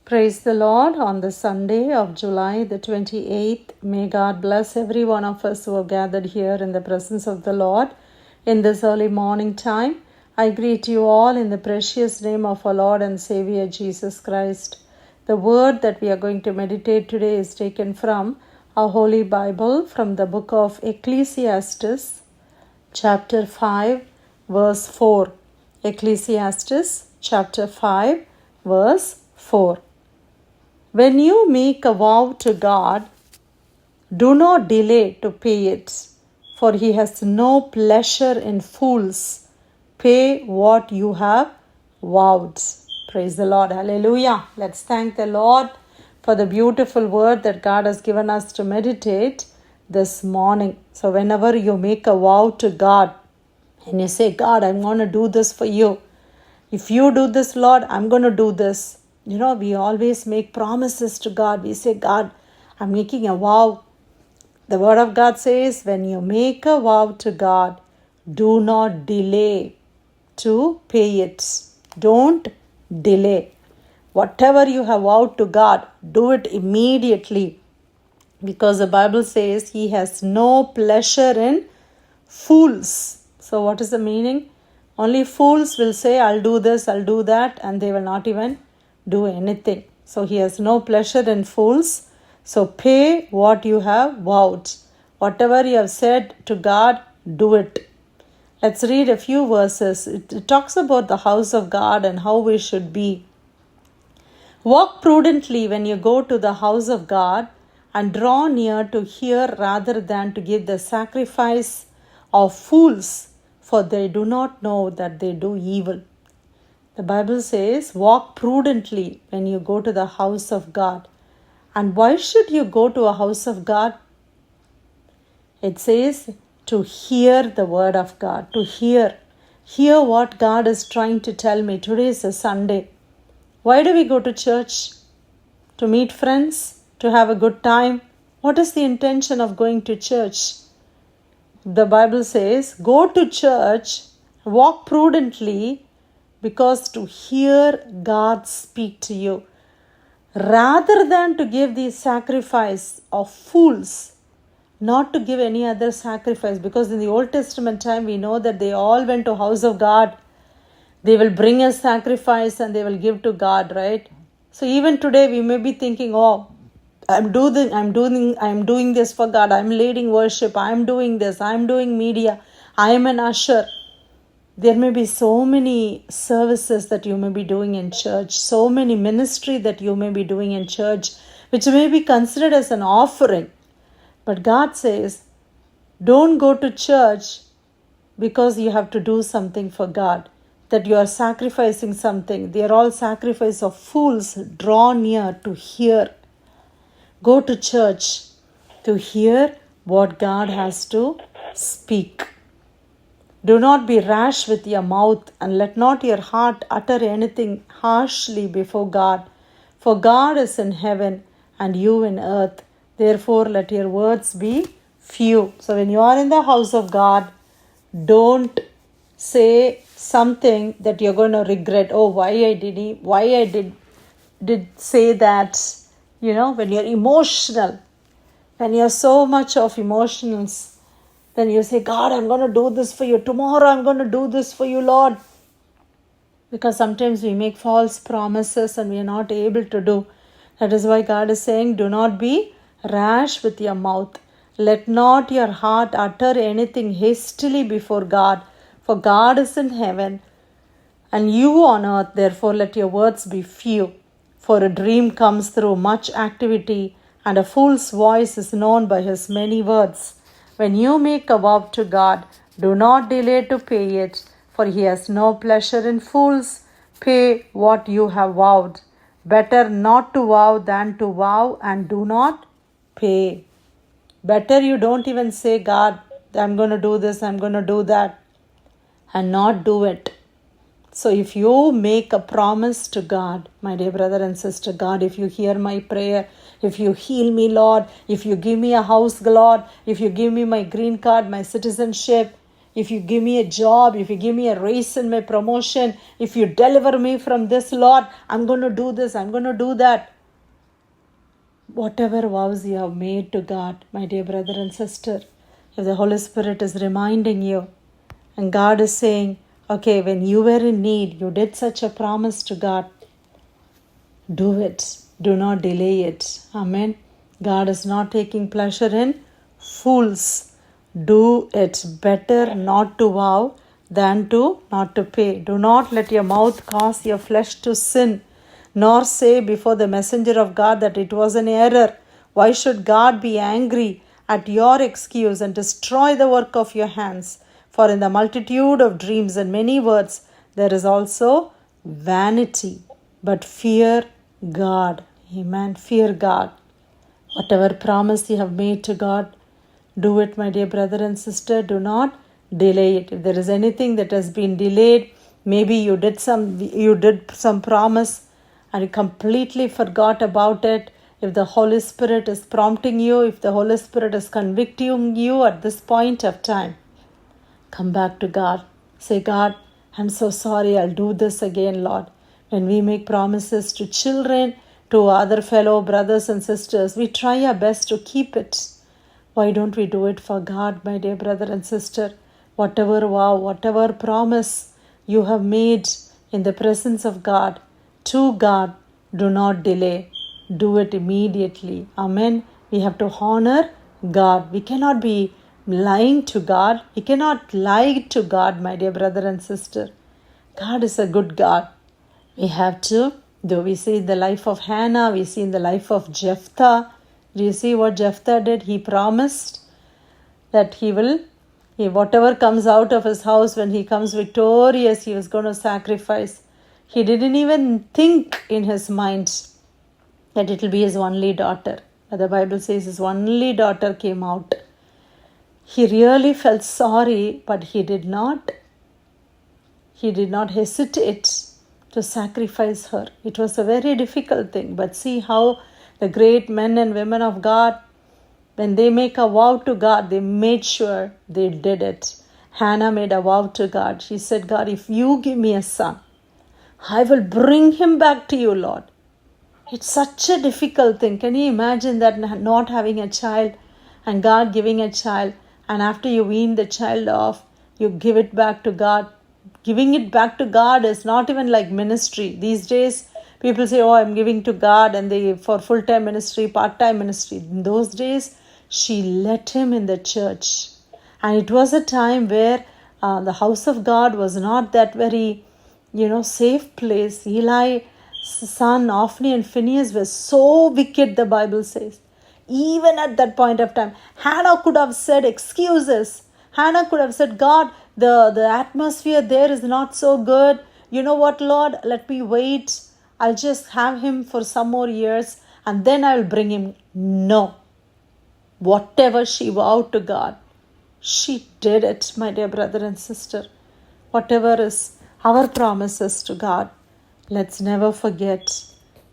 Praise the Lord on the Sunday of July the 28th. May God bless every one of us who have gathered here in the presence of the Lord in this early morning time. I greet you all in the precious name of our Lord and Savior Jesus Christ. The word that we are going to meditate today is taken from our Holy Bible from the book of Ecclesiastes, chapter 5, verse 4. Ecclesiastes, chapter 5, verse 4. When you make a vow to God, do not delay to pay it, for He has no pleasure in fools. Pay what you have vowed. Praise the Lord. Hallelujah. Let's thank the Lord for the beautiful word that God has given us to meditate this morning. So whenever you make a vow to God and you say, God, I'm going to do this for you. If you do this, Lord, I'm going to do this. We always make promises to God. We say, God, I'm making a vow. The word of God says, when you make a vow to God, do not delay to pay it. Don't delay. Whatever you have vowed to God, do it immediately. Because the Bible says He has no pleasure in fools. So what is the meaning? Only fools will say, I'll do this, I'll do that, and they will not even do anything. So He has no pleasure in fools. So pay what you have vowed. Whatever you have said to God, do it. Let's read a few verses. It talks about the house of God and how we should be. Walk prudently when you go to the house of God, and draw near to hear rather than to give the sacrifice of fools, for they do not know that they do evil. The Bible says, walk prudently when you go to the house of God. And why should you go to a house of God? It says to hear the word of God, to hear what God is trying to tell me. Today is a Sunday. Why do we go to church? To meet friends? To have a good time? What is the intention of going to church? The Bible says, go to church, walk prudently, because to hear God speak to you. Rather than to give the sacrifice of fools, not to give any other sacrifice, because in the Old Testament time we know that they all went to house of God. They will bring a sacrifice and they will give to God, right? So even today we may be thinking, I'm doing this for God. I'm leading worship. I'm doing this. I'm doing media. I'm an usher. There may be so many services that you may be doing in church, so many ministry that you may be doing in church, which may be considered as an offering. But God says, don't go to church because you have to do something for God, that you are sacrificing something. They are all sacrifice of fools. Draw near to hear. Go to church to hear what God has to speak. Do not be rash with your mouth, and let not your heart utter anything harshly before God. For God is in heaven and you in earth. Therefore, let your words be few. So when you are in the house of God, don't say something that you're going to regret. Why I did say that. When you're emotional, when you're so much of emotions, then you say, God, I'm going to do this for you. Tomorrow I'm going to do this for you, Lord. Because sometimes we make false promises and we are not able to do. That is why God is saying, do not be rash with your mouth. Let not your heart utter anything hastily before God. For God is in heaven and you on earth. Therefore, let your words be few. For a dream comes through much activity, and a fool's voice is known by his many words. When you make a vow to God, do not delay to pay it, for He has no pleasure in fools. Pay what you have vowed. Better not to vow than to vow and do not pay. Better you don't even say, God, I'm going to do this, I'm going to do that, and not do it. So if you make a promise to God, my dear brother and sister, God, if you hear my prayer, if you heal me, Lord, if you give me a house, Lord, if you give me my green card, my citizenship, if you give me a job, if you give me a raise in my promotion, if you deliver me from this, Lord, I'm going to do this, I'm going to do that. Whatever vows you have made to God, my dear brother and sister, if the Holy Spirit is reminding you, and God is saying, okay, when you were in need, you did such a promise to God, do it. Do not delay it. Amen. God is not taking pleasure in fools. Do it. Better not to vow than to not to pay. Do not let your mouth cause your flesh to sin, nor say before the messenger of God that it was an error. Why should God be angry at your excuse and destroy the work of your hands? For in the multitude of dreams and many words there is also vanity. But fear God. Amen. Fear God. Whatever promise you have made to God, do it, my dear brother and sister. Do not delay it. If there is anything that has been delayed, maybe you did some promise and you completely forgot about it. If the Holy Spirit is prompting you, if the Holy Spirit is convicting you at this point of time, come back to God. Say, God, I'm so sorry. I'll do this again, Lord. When we make promises to children, to other fellow brothers and sisters, we try our best to keep it. Why don't we do it for God, my dear brother and sister? Whatever vow, whatever promise you have made in the presence of God, to God, do not delay. Do it immediately. Amen. We have to honor God. We cannot be lying to God. We cannot lie to God, my dear brother and sister. God is a good God. We have to do. We see in the life of Hannah, we see in the life of Jephthah. Do you see what Jephthah did? He promised that whatever comes out of his house, when he comes victorious, he was going to sacrifice. He didn't even think in his mind that it will be his only daughter. But the Bible says his only daughter came out. He really felt sorry, but he did not hesitate to sacrifice her. It was a very difficult thing. But see how the great men and women of God, when they make a vow to God, they made sure they did it. Hannah made a vow to God. She said, God, if you give me a son, I will bring him back to you, Lord. It's such a difficult thing. Can you imagine that, not having a child and God giving a child, and after you wean the child off, you give it back to God. Giving it back to God is not even like ministry. These days, people say, oh, I'm giving to God, and they for full-time ministry, part-time ministry. In those days, she let him in the church. And it was a time where the house of God was not that very, safe place. Eli's son, Ophni and Phinehas were so wicked, the Bible says. Even at that point of time, Hannah could have said excuses. Hannah could have said, God, the atmosphere there is not so good. You know what, Lord? Let me wait. I'll just have him for some more years and then I'll bring him. No. Whatever she vowed to God, she did it, my dear brother and sister. Whatever is our promises to God, let's never forget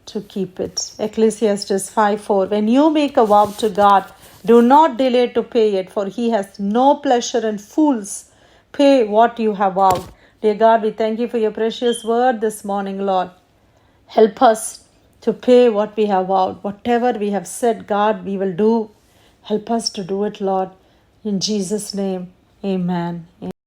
to keep it. Ecclesiastes 5:4. When you make a vow to God, do not delay to pay it, for he has no pleasure in fools. Pay what you have vowed. Dear God, we thank you for your precious word this morning, Lord. Help us to pay what we have vowed. Whatever we have said, God, we will do. Help us to do it, Lord. In Jesus' name, amen.